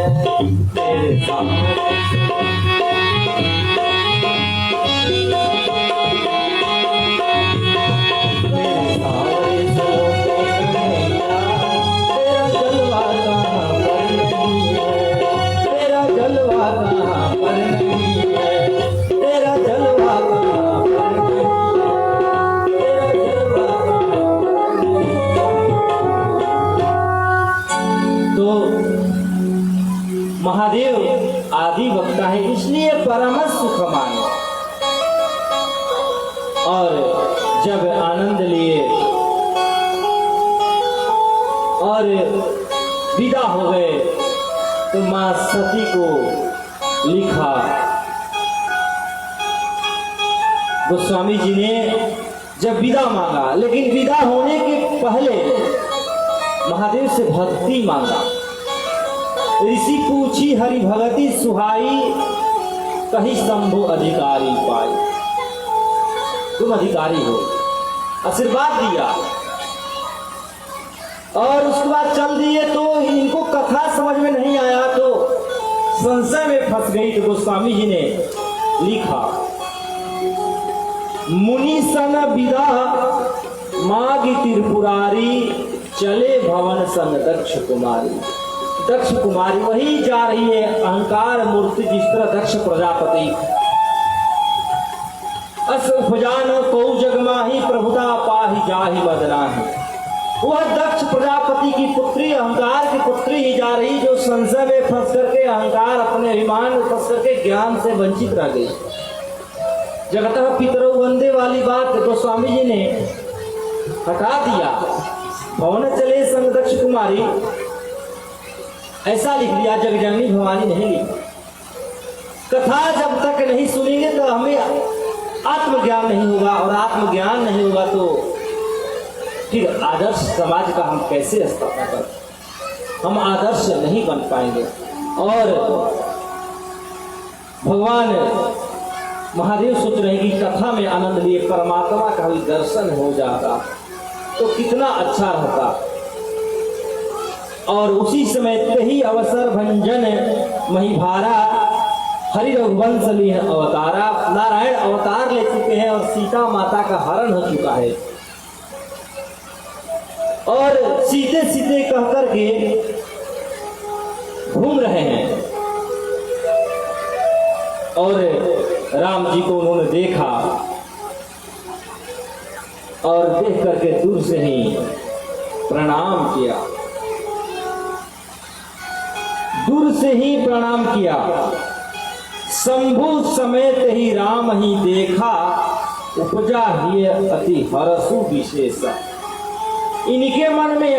तेरे सामने महादेव आदि वक्ता है, इसलिए परम सुख माने। और जब आनंद लिए और विदा हो गए तो मां सती को लिखा। गोस्वामी जी ने जब विदा मांगा, लेकिन विदा होने के पहले महादेव से भक्ति मांगा। ऋषि पूछी हरि भगति सुहाई, कही शंभु अधिकारी पाई। तुम अधिकारी हो, आशीर्वाद दिया। और उसके बाद चल दिए तो इनको कथा समझ में नहीं आया, तो संशय में फंस गई। तो गोस्वामी जी ने लिखा, मुनि सन विदा मागी त्रिपुरारी, चले भवन सन दक्ष कुमारी। दक्ष कुमारी वही जा रही है अहंकार मूर्ति, जिस तरह दक्ष प्रजापति। अस उपजान को जगमाही, प्रभुता पाही जाहि बदनाही। वह दक्ष प्रजापति की पुत्री, अहंकार की पुत्री ही जा रही, जो संशय में फंस करके, अहंकार अपने अभिमान में फंस करके ज्ञान से वंचित रह गई। जगतः पितरौ वंदे वाली बात गोस्वामी जी ने हटा दिया। भवन चले संग दक्ष कुमारी ऐसा लिख दिया, जगजननी भवानी नहीं लिखी। कथा जब तक नहीं सुनेंगे तो हमें आत्मज्ञान नहीं होगा, और आत्मज्ञान नहीं होगा तो फिर आदर्श समाज का हम कैसे स्थापना करें? हम आदर्श नहीं बन पाएंगे। और भगवान महादेव सोच रहे कि कथा में आनंद लिए परमात्मा का भी दर्शन हो जाता तो कितना अच्छा रहता। और उसी समय कही अवसर भंजन महिभारा, हरि रघुवंश ली अवतारा। नारायण अवतार ले चुके हैं और सीता माता का हरण हो चुका है। और सीते सीते कह करके घूम रहे हैं। और राम जी को उन्होंने देखा और देख करके दूर से ही प्रणाम किया, दूर से ही प्रणाम किया। शंभु समेत ही राम ही देखा, उपजा ही अति हरसु विशेष। इनके मन में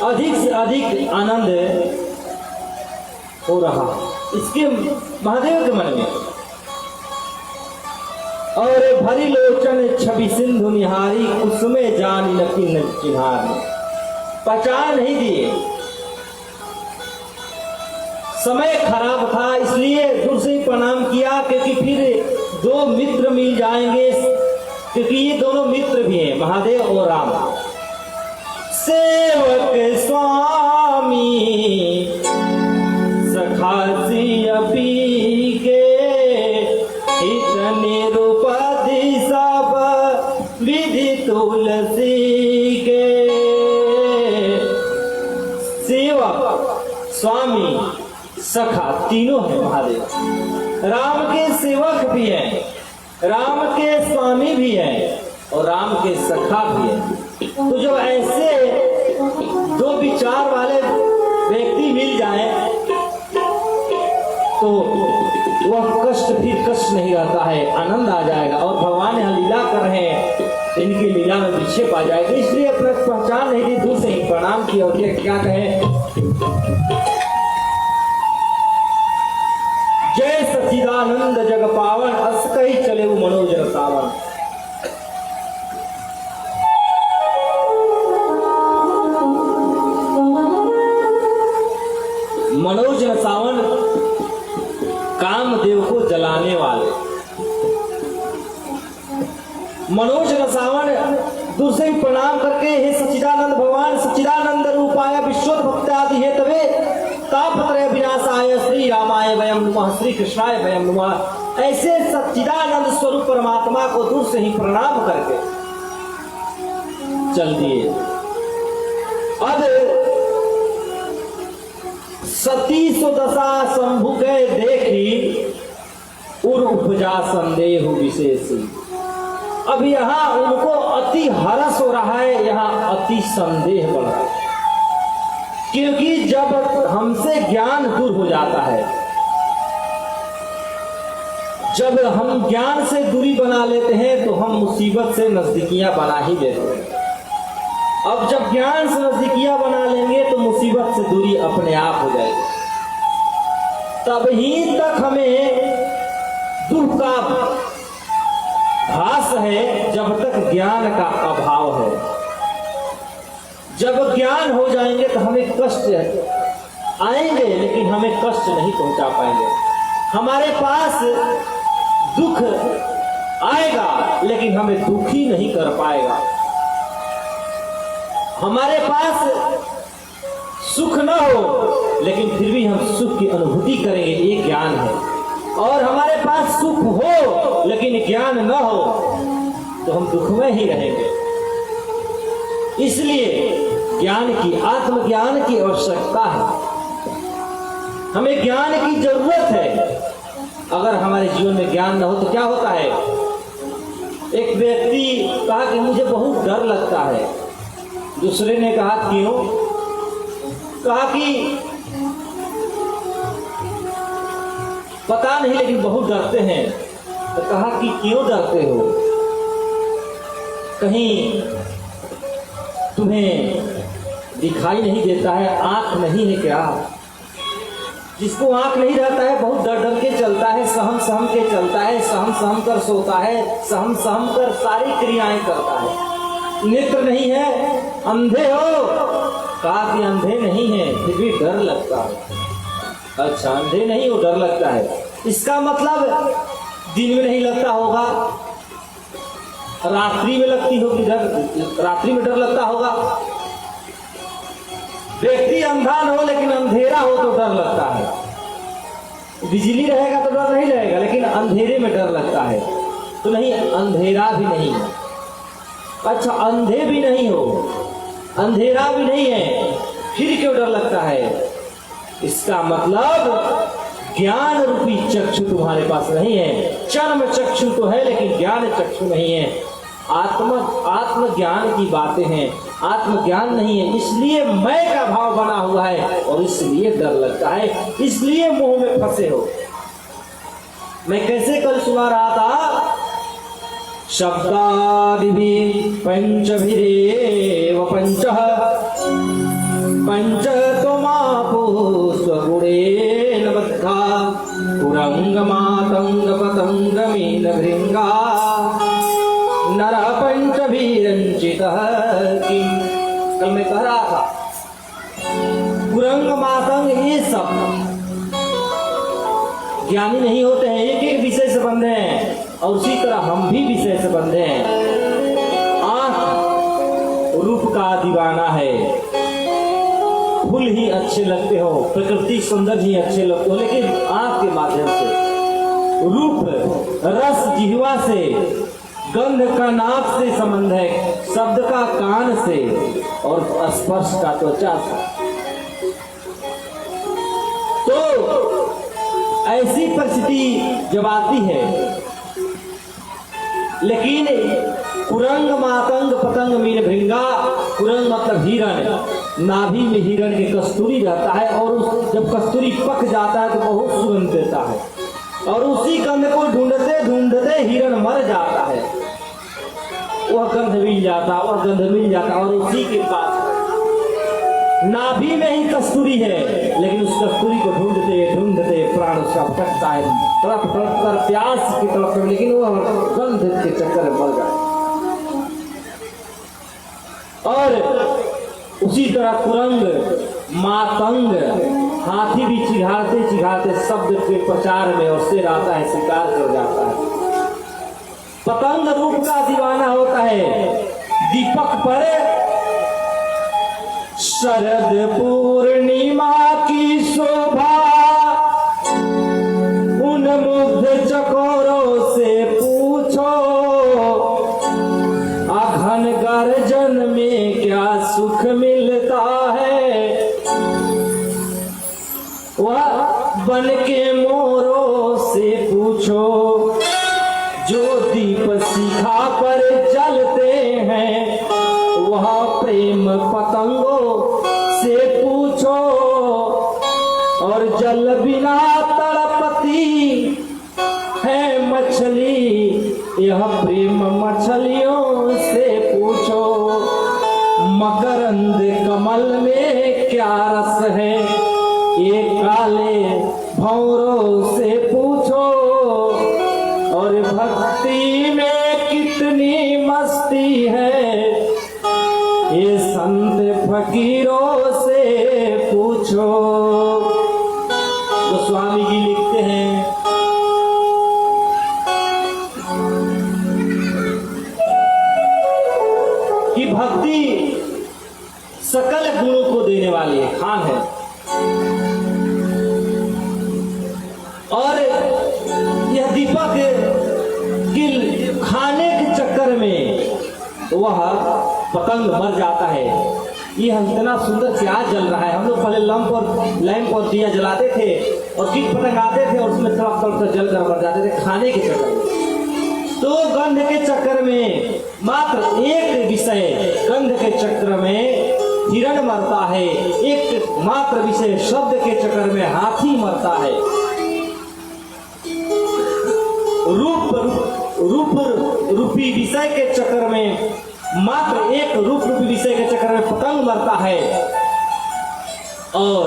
अधिक से अधिक आनंद हो रहा, इसके महादेव के मन में। और भरी लोचन छवि सिंधु निहारी, उसमें जान नकी चिन्हारी। पहचान नहीं दिए, समय खराब था इसलिए दूर से ही प्रणाम किया, क्योंकि फिर दो मित्र मिल जाएंगे, क्योंकि ये दोनों मित्र भी हैं, महादेव और राम। सेवक स्वामी सखासी अपी के, इतने रूपधि सब विधि तुलसी के। सेवक स्वामी सखा तीनों है महादेव। राम के सेवक भी हैं, राम के स्वामी भी हैं और राम के सखा भी हैं। तो जब ऐसे दो विचार वाले व्यक्ति मिल जाएं तो वह कष्ट फिर कष्ट नहीं रहता है, आनंद आ जाएगा। और भगवान यहाँ लीला कर रहे हैं, इनकी लीला में विक्षेप आ जाएगा। इसलिए अपना पहचान नहीं दी, दूर से ही प्रणाम किया। और क्या कहे, जय सच्चिदानंद जग पावन, अस कही चले वो मनोज रसावन। मनोज रसावन कामदेव को जलाने वाले। मनोज रसावन दूसरे प्रणाम करके, हे सच्चिदानंद भगवान, सच्चिदानंद रूपाय विश्वोत्पत्त्यादि हेतवे तापत्रय विनाशाय श्री रामाय वयम नमः, श्री कृष्णाय वयम नमः। ऐसे सच्चिदानंद स्वरूप परमात्मा को दूर से ही प्रणाम करके चल दिए। अब सती सुदशा शंभु के देखी उर उपजा संदेह विशेषी। अब यहाँ उनको अति हर्ष हो रहा है, यहाँ अति संदेह बढ़ रहा है, क्योंकि जब हमसे ज्ञान दूर हो जाता है, जब हम ज्ञान से दूरी बना लेते हैं तो हम मुसीबत से नजदीकियां बना ही लेते हैं। अब जब ज्ञान से नजदीकियां बना लेंगे तो मुसीबत से दूरी अपने आप हो जाएगी। तभी तक हमें दुख का भास है जब तक ज्ञान का अभाव है। जब ज्ञान हो जाएंगे तो हमें कष्ट आएंगे, लेकिन हमें कष्ट नहीं पहुंचा पाएंगे। हमारे पास दुख आएगा लेकिन हमें दुखी नहीं कर पाएगा। हमारे पास सुख न हो लेकिन फिर भी हम सुख की अनुभूति करेंगे, ये ज्ञान है। और हमारे पास सुख हो लेकिन ज्ञान न हो तो हम दुख में ही रहेंगे। इसलिए ज्ञान की, आत्मज्ञान की आवश्यकता है। हमें ज्ञान की जरूरत है। अगर हमारे जीवन में ज्ञान न हो तो क्या होता है? एक व्यक्ति कहा कि मुझे बहुत डर लगता है। दूसरे ने कहा क्यों? कहा कि पता नहीं लेकिन बहुत डरते हैं। तो कहा कि क्यों डरते हो? कहीं तुम्हें दिखाई नहीं देता है, आंख नहीं है क्या? जिसको आंख नहीं रहता है बहुत डर डर के चलता है, सहम सहम के चलता है, सहम सहम कर सोता है, सहम सहम कर सारी क्रियाएं करता है। नेत्र नहीं है, अंधे हो? कहा कि अंधे नहीं है फिर भी डर लगता है। अच्छा, अंधे नहीं हो, डर लगता है। इसका मतलब दिन में नहीं लगता होगा, रात्रि में लगती होगी डर, रात्रि में डर लगता होगा। व्यक्ति अंधा न हो लेकिन अंधेरा हो तो डर लगता है। बिजली रहेगा तो डर नहीं रहेगा, लेकिन अंधेरे में डर लगता है। तो नहीं, अंधेरा भी नहीं है। अच्छा, अंधे भी नहीं हो, अंधेरा भी नहीं है, फिर क्यों डर लगता है? इसका मतलब ज्ञान रूपी चक्षु तुम्हारे पास नहीं है। चर्म चक्षु तो है लेकिन ज्ञान चक्षु नहीं है। आत्मज्ञान की बातें हैं, आत्मज्ञान नहीं है। इसलिए मैं का भाव बना हुआ है और इसलिए डर लगता है, इसलिए मोह में फंसे हो। मैं कैसे कल सुना रहा था, शब्दादिभिः पंचभिरेव पंचः पंच त्वमापो स्वगुणेन बद्धा कुरंग मातंग पतंग मीन भृंगा नर पंचभिरंचितः किम। कल मैं कह रहा था कुरंग मातंग ये सब ज्ञानी नहीं होते हैं, एक एक विषय से बंधे हैं। और उसी तरह हम भी विषय से बंधे हैं। आंख रूप का दीवाना है। फूल ही अच्छे लगते हो, प्रकृति सुंदर ही अच्छे लगते हो, लेकिन आंख के माध्यम से रूप, रस जिह्वा से, गंध का नाक से संबंध है, शब्द का कान से और स्पर्श का त्वचा से। तो ऐसी परिस्थिति जब आती है, लेकिन कुरंग मातंग पतंग मीन भृंगा, कुरंग मतलब हिरण, नाभि में हिरण के कस्तूरी रहता है और जब कस्तूरी पक जाता है तो बहुत सुगंध देता है, और उसी गंध को ढूंढते ढूंढते हिरण मर जाता है। वह गंध मिल जाता, वह गंध मिल जाता, और उसी के पास नाभि में ही कस्तूरी है, लेकिन उस कस्तूरी को ढूंढते ढूंढते प्राण उसका भटकता है, तड़प तड़प कर प्यास की तड़प, लेकिन वह गंध के चक्कर में मर जाए। और उसी तरह कुरंग मातंग, हाथी भी चिढ़ाते चिढ़ाते शब्द के प्रचार में और शेर आता है शिकार कर जाता है। पतंग रूप का दीवाना होता है, दीपक पर शरद पूर्णिमा की शोभा उन मुग्ध चकोरों से पूछो, अघन गर्जन में क्या सुख मिलता है, वह बन के मोरों से पूछो, जो दीप शिखा पर जलते हैं, वह प्रेम पतंगों से पूछो, और जल बिना तड़पती है मछली, यह प्रेम मछलियों से पूछो, मकरंद कमल में क्या रस है, ये काले भंवरों से पूछो, और भक्ति में कितनी मस्ती है, ये संत फकीरों से पूछो। गोस्वामी जी लिखते हैं कि भक्ति सकल गुणों को देने वाली है, खान है, और यह दीपक की खाने के चक्कर में वह पतंग मर जाता है। यह इतना सुंदर क्या जल रहा है। हम लोग पहले लैंप और दिया जलाते थे और कीट पतंग आते थे और उसमें तड़प तड़प से जल कर मर जाते थे खाने के चक्कर में। तो गंध के चक्कर में मात्र एक विषय, गंध के चक्कर में हिरण मरता है, एक मात्र विषय शब्द के चक्कर में हाथी मरता है, रूपी विषय के चक्कर में मात्र एक रूपी विषय के चक्कर में पतंग मरता है, और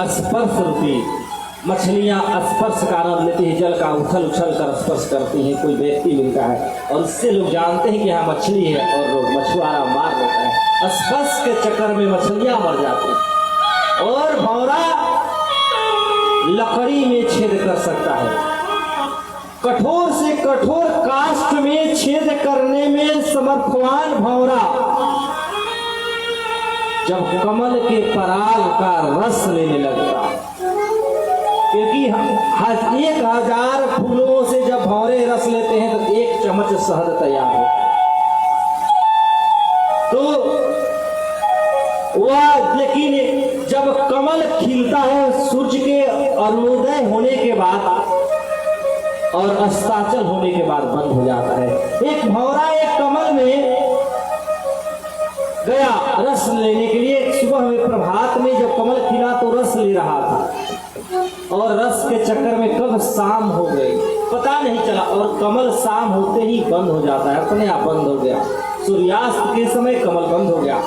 स्पर्श रूपी मछलियां स्पर्श का आनंद लेती है, जल का उछल उछल कर स्पर्श करती हैं। कोई व्यक्ति मिलता है और इससे लोग जानते हैं कि यहाँ मछली है और लोग मछुआरा मार देता है। स्पर्श के चक्कर में मछलियां मर जाती हैं। और भंवरा लकड़ी में छेद कर सकता है, कठोर से कठोर काष्ठ में छेद करने में समर्थवान भंवरा जब कमल के पराग का रस लेने लगता, क्योंकि 1000 फूलों से जब भंवरे रस लेते हैं तो 1 चम्मच शहद तैयार होता है। तो वह लेकिन जब कमल खिलता है सूर्य के अरुणोदय होने के बाद और अस्ताचल होने के बाद बंद हो जाता है। एक भंवरा एक कमल में गया रस लेने के लिए, सुबह में प्रभात में जब कमल खिला तो रस ले रहा था और रस के चक्कर में कब शाम हो गई पता नहीं चला, और कमल शाम होते ही बंद हो जाता है, अपने आप बंद हो गया। सूर्यास्त के समय कमल बंद हो गया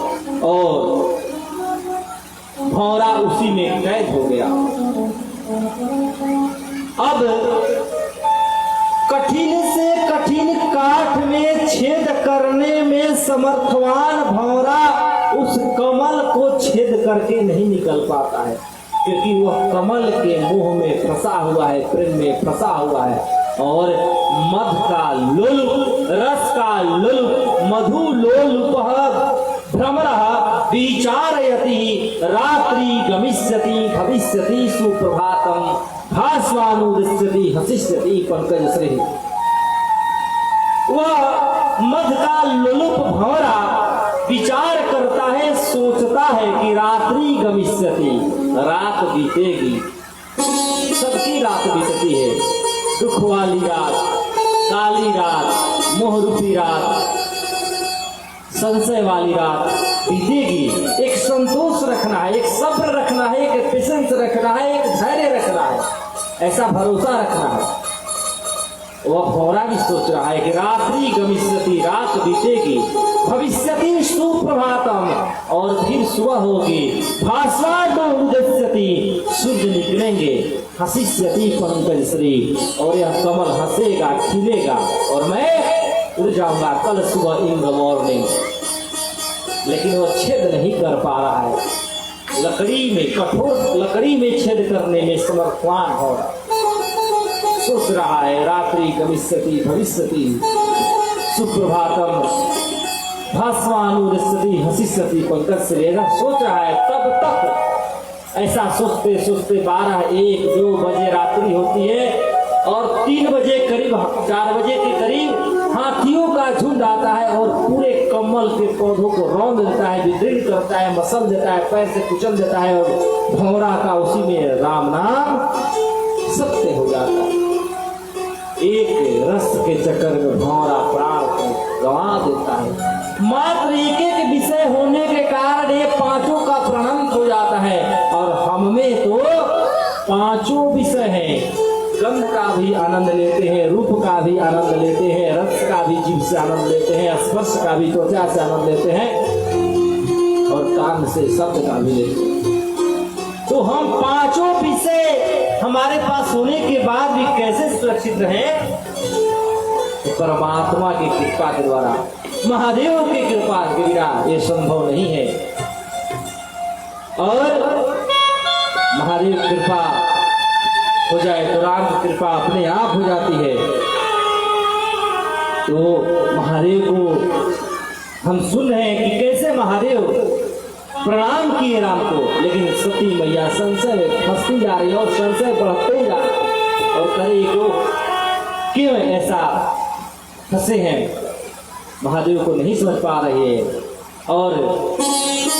और भंवरा उसी में कैद हो गया। अब कठिन से कठिन काठ में छेद करने में समर्थवान भंवरा उस कमल को छेद करके नहीं निकल पाता है, क्योंकि वह कमल के मुंह में फंसा हुआ है, प्रेम में फंसा हुआ है। और मध का लोलुप, रस का लोलुप, मधु लोलुपः भ्रमरः विचारयति रात्रि गमिष्यति भविष्यति सुप्रभातम भास्वानुदृश्यति हसिष्यति पंकजश्री। वह मध का लोलुप भंवरा विचार करता है, सोचता है कि रात्रि गमिष्यति, रात बीतेगी, सबकी रात बीतती है, दुख वाली रात, काली रात, मोहरूपी रात, संशय वाली रात बीतेगी। एक संतोष रखना है, एक सब्र रखना है, एक पेशेंस रखना है, एक धैर्य रखना है, ऐसा भरोसा रखना है। वह भंवरा भी सोच रहा है कि रात्रि गमिष्यति, रात बीतेगी, भविष्यति सुप्रभातम, और फिर सुबह होगी, भास्वानुदृश्यति, सूर्य निकलेंगे, हसिष्यति पंकजश्री, और यह कमल हंसेगा, खिलेगा और मैं उड़ जाऊंगा कल सुबह इन द मॉर्निंग। लेकिन वह छेद नहीं कर पा रहा है, लकड़ी में, कठोर लकड़ी में छेद करने में समर्थवान हो रहा, सोच रहा है रात्रि गमिष्यति भविष्यति सुप्रभातम, भास्वानुरसति हसिष्यति पंकज श्रेयः सोच रहा है। तब तक ऐसा सोचते सोचते 12-1-2 बजे रात्रि होती है और 3 बजे करीब 4 बजे के करीब हाथियों का झुंड आता है और पूरे कमल के पौधों को रौंद देता है, विदीर्ण करता है, मसल देता है, पैर से कुचल देता है और भंवरा का उसी में राम नाम सत्य हो जाता है। एक रस के चक्कर में भंवरा प्राण को गंवा देता है। मात्र एक एक विषय होने के कारण ये पांचों का प्रणंत हो जाता है और हम में तो पांचों विषय हैं। गंध का भी आनंद लेते हैं, रूप का भी आनंद लेते हैं, रस का भी जीभ से आनंद लेते हैं, स्पर्श का भी त्वचा से आनंद लेते हैं और कान से शब्द का भी लेते हैं। तो हम पांचों विषय हमारे पास होने के बाद भी कैसे सुरक्षित रहे? तो परमात्मा की कृपा के द्वारा, महादेव की कृपा के बिना ये संभव नहीं है। और महादेव कृपा हो जाए तो राम की कृपा अपने आप हो जाती है। तो महादेव को हम सुन रहे हैं कि कैसे महादेव प्रणाम किए राम को, लेकिन सती मैया संशय फंसती जा रही है और संशय बढ़ते ही जा रही और कहे को क्यों ऐसा फंसे हैं, महादेव को नहीं समझ पा रहे हैं। और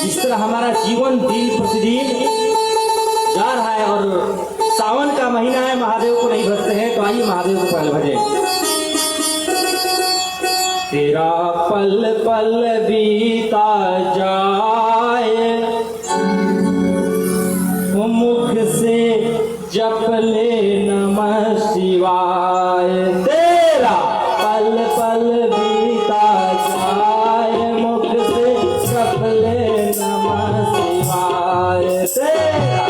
जिस तरह हमारा जीवन दिन प्रतिदिन जा रहा है और सावन का महीना है, महादेव को नहीं भजते हैं, तो आइए महादेव को पहले भजें। तेरा पल पल बीता जाए, मुख से जप ले नमः शिवाय। तेरा पल पल बीता जाए, मुख से जप ले नमः शिवाय। तेरा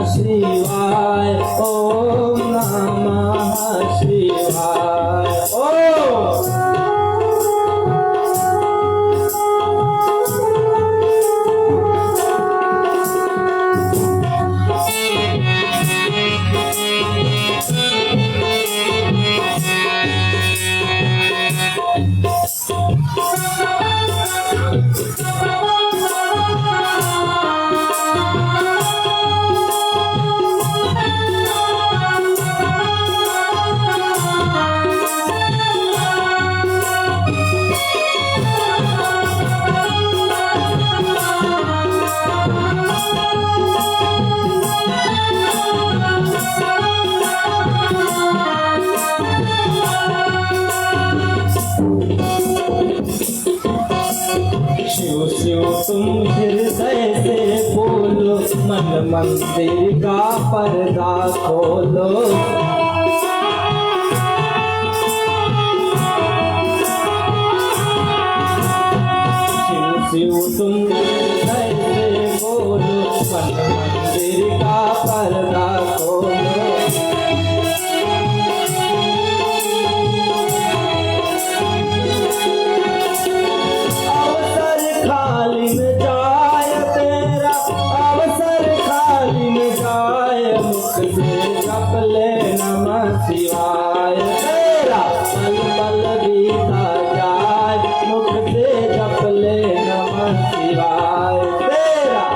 शिवाय, ओम नमः शिवाय। तुम हृदय से बोलो, मन मंदिर का पर्दा खोलो। शिव शिव तुम हृदय से बोलो, मन मंदिर का पर्दा खोलो। शिवाय, तेरा पल पल बीता जाए, मुख से जप ले नमः शिवाय। तेरा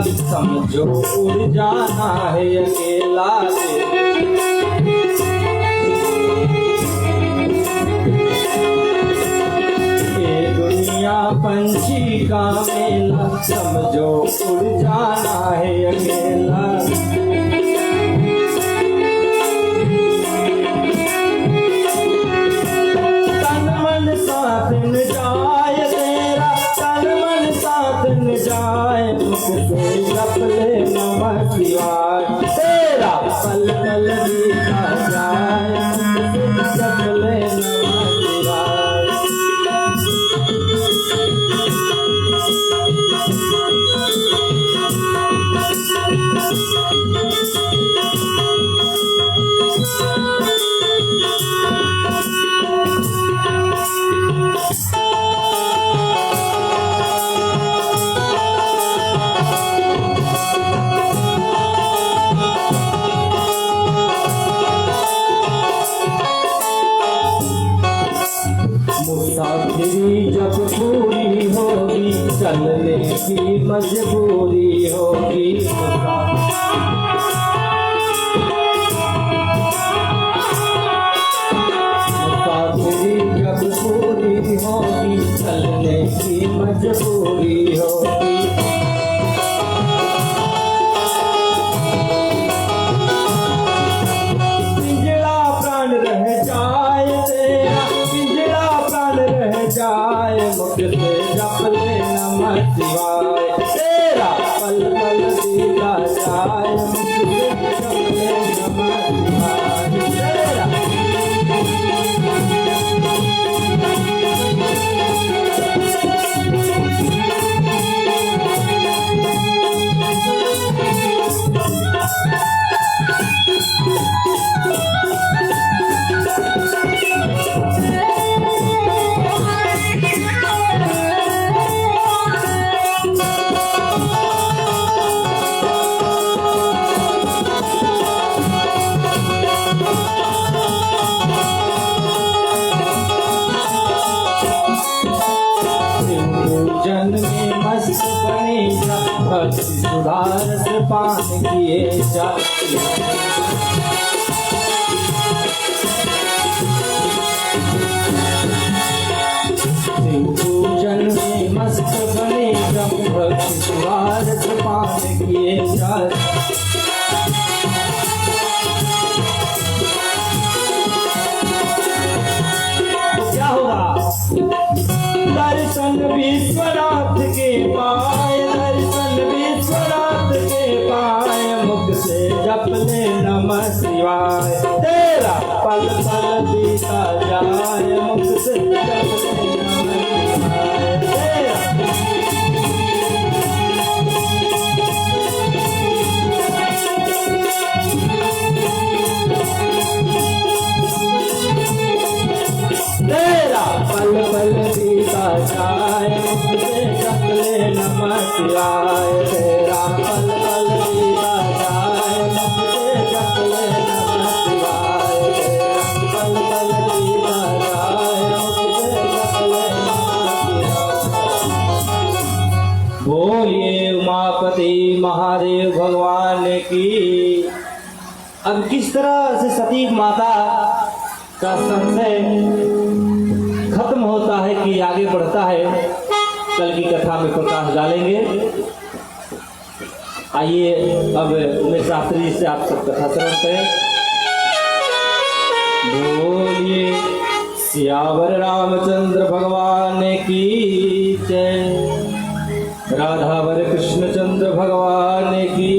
समझो उड़ जाना है अकेला ये दुनिया पंछी का मेला, समझो उड़ जाना है अकेला। तन मन साथ न जाए तेरा, तन मन साथ न जाए, मुझसे जप ले नमः शिवाय तेरा पल पल बीता जाए, मुझसे जप ले नमः शिवाय। मुसाफिरी जब पूरी होगी, चलने की मजबूरी होगी। मुसाफिरी जब पूरी होगी, चलने की मजबूरी होगी। पिंजड़ा प्राण रह जाए तेरा, पिंजड़ा प्राण रह जाए, मुझसे जप ले नमः शिवाय तेरा पल पल बीता जाए, मुझसे जप ले नमः शिवाय तेरा। जन में मस्त बने जा, भक्ति सुधार से पान किए जा। जन में मस्त बने जा, भक्ति सुधार से पान किए जा। क्या होगा? दर्शन विश्वनाथ के पाए, दर्शन विश्वनाथ के पाए, मुख से जप ले नमः शिवाय तेरा पल पल बीता जाए, मुख से जप ले नमः शिवाय तेरा। तेरा पल पल बीता जाए, मुझसे जप ले नमः शिवाय तेरा पल पल बीता जाए, मुझसे जप ले नमः शिवाय तेरा पल पल बीता जाए, मुझसे जप ले नमः शिवाय। बोलिए उमापति महादेव भगवान की। अब किस तरह से सती माता का संशय खत्म होता है कि आगे बढ़ता है, कल की कथा में प्रकाश डालेंगे। आइए अब उमेश शास्त्री जी से आप सब कथा श्रवण करें। बोलिए सियावर रामचंद्र भगवान की जय, राधावर कृष्णचंद्र भगवान की